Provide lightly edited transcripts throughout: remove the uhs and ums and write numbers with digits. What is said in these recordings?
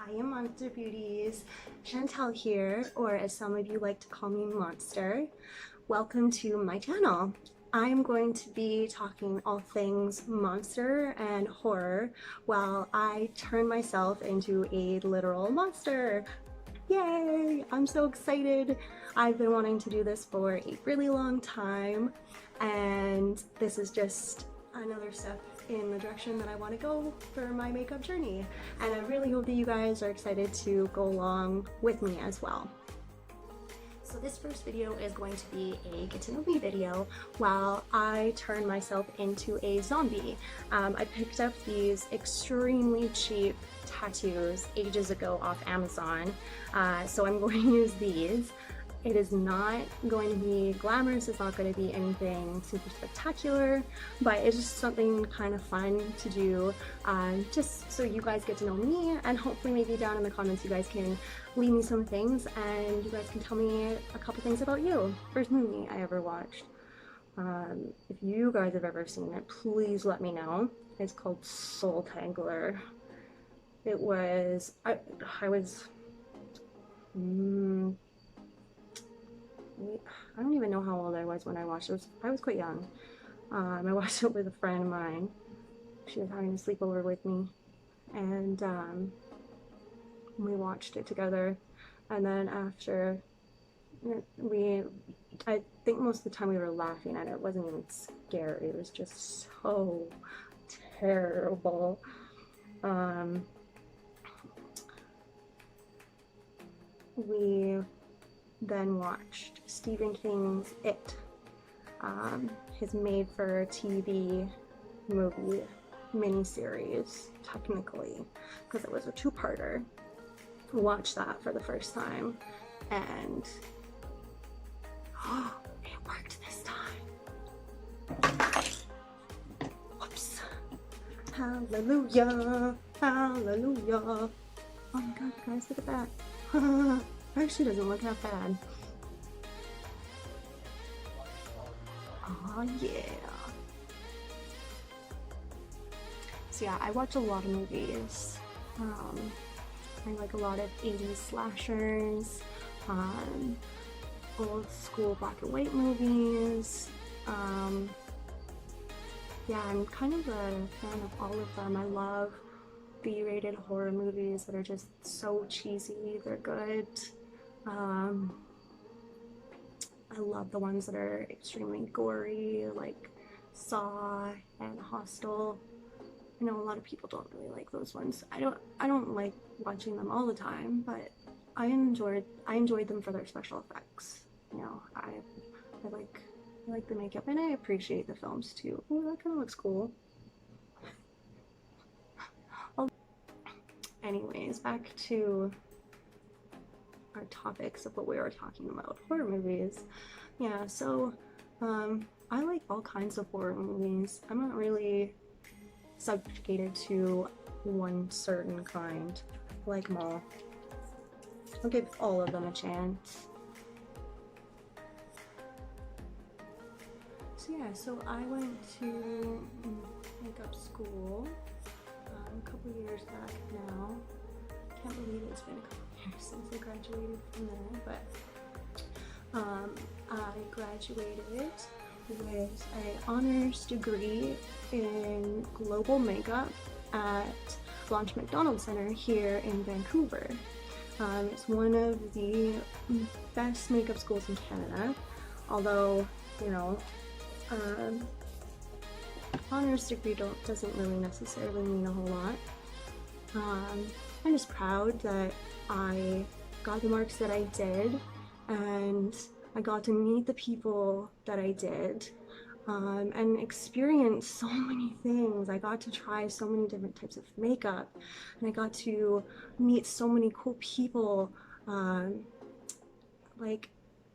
Hiya Monster Beauties, Chantel here, or as some of you like to call me Monster. Welcome to my channel. I'm going to be talking all things monster and horror while I turn myself into a literal monster. Yay! I'm so excited. I've been wanting to do this for a really long time, and this is just another step in the direction that I want to go for my makeup journey. And I really hope that you guys are excited to go along with me as well. So this first video is going to be a get to know me video while I turn myself into a zombie. I picked up these extremely cheap tattoos ages ago off Amazon, so I'm going to use these. It is not going to be glamorous, it's not going to be anything super spectacular, but it's just something kind of fun to do, just so you guys get to know me, and hopefully maybe down in the comments you guys can leave me some things and you guys can tell me a couple things about you. First movie I ever watched. If you guys have ever seen it, please let me know. It's called Soul Tangler. It was, I don't even know how old I was when I watched it. I was quite young. I watched it with a friend of mine. She was having a sleepover with me, and we watched it together. And then after, I think most of the time we were laughing at it. It wasn't even scary. It was just so terrible. We then watched Stephen King's It, his made-for-TV movie miniseries, technically, because it was a two-parter. We watched that for the first time, and oh, it worked this time. Whoops. Hallelujah, hallelujah. Oh my god, guys, look at that. Actually doesn't look that bad. Oh yeah. So yeah, I watch a lot of movies. I like a lot of 80s slashers, old school black and white movies. Yeah, I'm kind of a fan of all of them. I love B-rated horror movies that are just so cheesy, they're good. I love the ones that are extremely gory, like Saw and Hostel. I know a lot of people don't really like those ones. I don't like watching them all the time, but I enjoyed them for their special effects. You know, I like the makeup, and I appreciate the films too. Ooh, that kind of looks cool. Anyways, back to our topics of what we were talking about, horror movies. Yeah, so I like all kinds of horror movies. I'm not really subjugated to one certain kind. I like them all. I'll give all of them a chance. So yeah, so I went to makeup school a couple years back now. Can't believe it's been a couple years since I graduated from there, but I graduated with an honors degree in global makeup at Blanche Macdonald Center here in Vancouver. It's one of the best makeup schools in Canada, although, you know, honors degree doesn't really necessarily mean a whole lot. I'm just proud that I got the marks that I did, and I got to meet the people that I did, and experience so many things. I got to try so many different types of makeup, and I got to meet so many cool people, like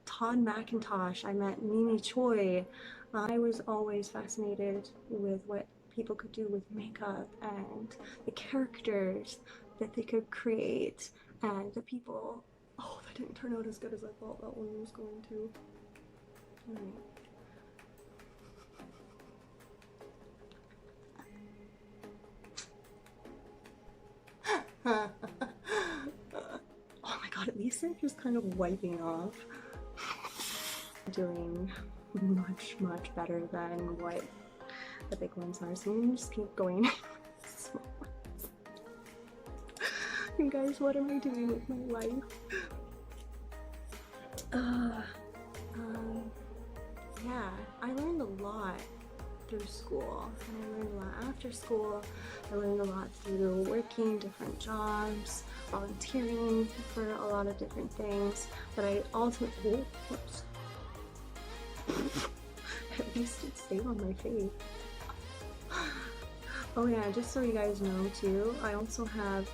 Todd McIntosh. I met Mimi Choi. I was always fascinated with what people could do with makeup and the characters that they could create, and the people. Oh, that didn't turn out as good as I thought that one was going to. Alright. face are just kind of wiping off. Doing much better than what the big ones are, so I'm gonna just keep going. Small ones. You guys, what am I doing with my life? Yeah, I learned a lot through school, and I learned a lot after school. I learned a lot through working different jobs, volunteering for a lot of different things, but I ultimately, whoops. At least it stayed on my face. Oh yeah, just so you guys know too, I also have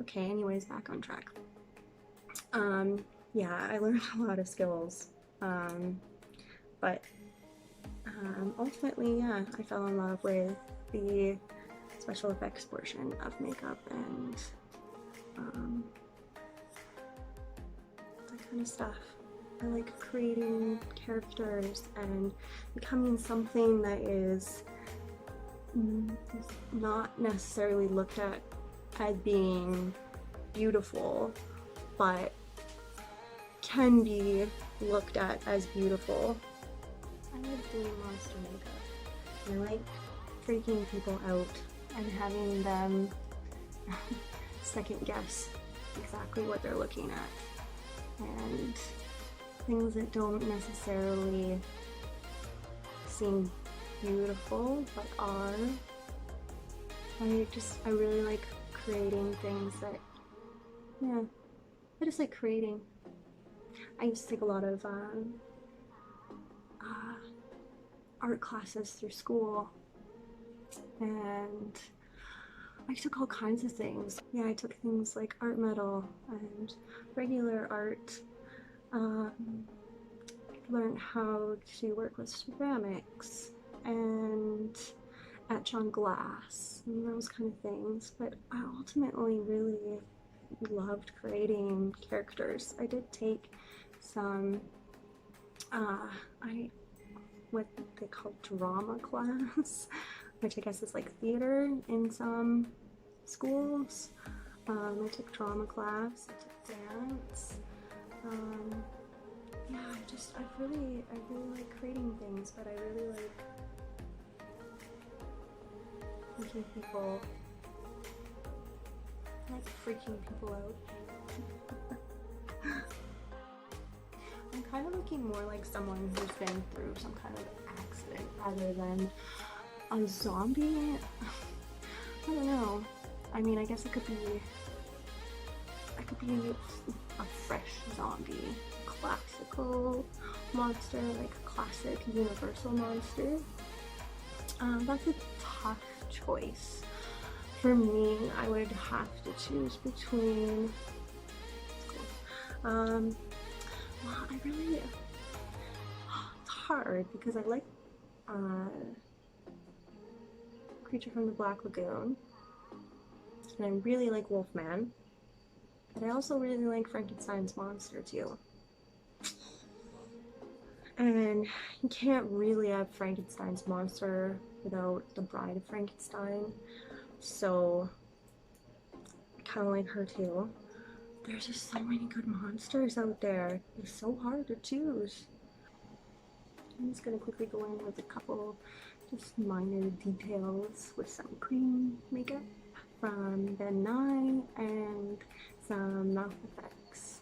okay, anyways, back on track. Yeah, I learned a lot of skills, but ultimately, yeah, I fell in love with the special effects portion of makeup and that kind of stuff. I like creating characters and becoming something that is not necessarily looked at as being beautiful, but can be looked at as beautiful. I like doing monster makeup. I like freaking people out and having them second guess exactly what they're looking at, and things that don't necessarily seem beautiful but are. I really like creating things that, yeah, I just like creating. I used to take a lot of art classes through school, and I took all kinds of things. Yeah, I took things like art metal and regular art. Learned how to work with ceramics and etch on glass and those kind of things, but I ultimately really loved creating characters. I did take some what they call drama class, which I guess is like theater in some schools. I took drama class, I took dance. Yeah, I really like creating things, but I really like making people, I like freaking people out. I'm kind of looking more like someone who's been through some kind of accident rather than a zombie. I don't know. I mean, I guess it could be a fresh zombie, classical monster, like a classic universal monster. That's a tough choice. For me, I would have to choose between, well, it's hard because I like Creature from the Black Lagoon, and I really like Wolfman, but I also really like Frankenstein's monster too. And you can't really have Frankenstein's monster without the Bride of Frankenstein, so I kind of like her too. There's just so many good monsters out there. It's so hard to choose. I'm just gonna quickly go in with a couple just minor details with some cream makeup from Ben Nye and some mouth effects.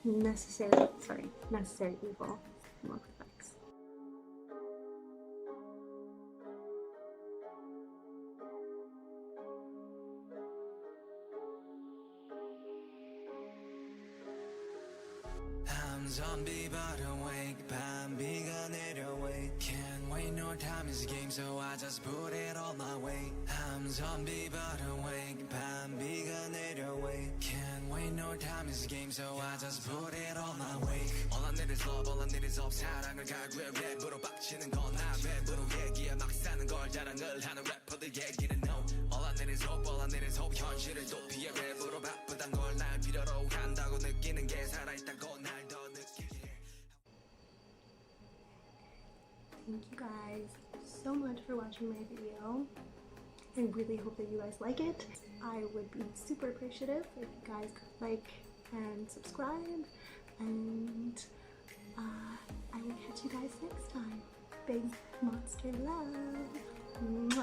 Necessary Evil mouth effects. zombie but awake 밤비가 내려 wait Can't wait no time is a game so I just put it all my way I'm zombie but awake 밤비가 내려 wait Can't wait no time is a game so I just put it all my way All I need is love all I need is hope 사랑을 갈구해 랩으로 빡치는 건 나 랩으로 얘기해 막 사는 걸 자랑을 하는 래퍼들 얘기는 no All I need is hope all I need is hope 현실을 도피해 랩으로 바쁘단 걸 날 필요로 한다고 느끼는 게 살아있다고 날 더 느끼게 Thank you guys so much for watching my video. I really hope that you guys like it. I would be super appreciative if you guys could like and subscribe, and I will catch you guys next time. Big monster love. Mwah.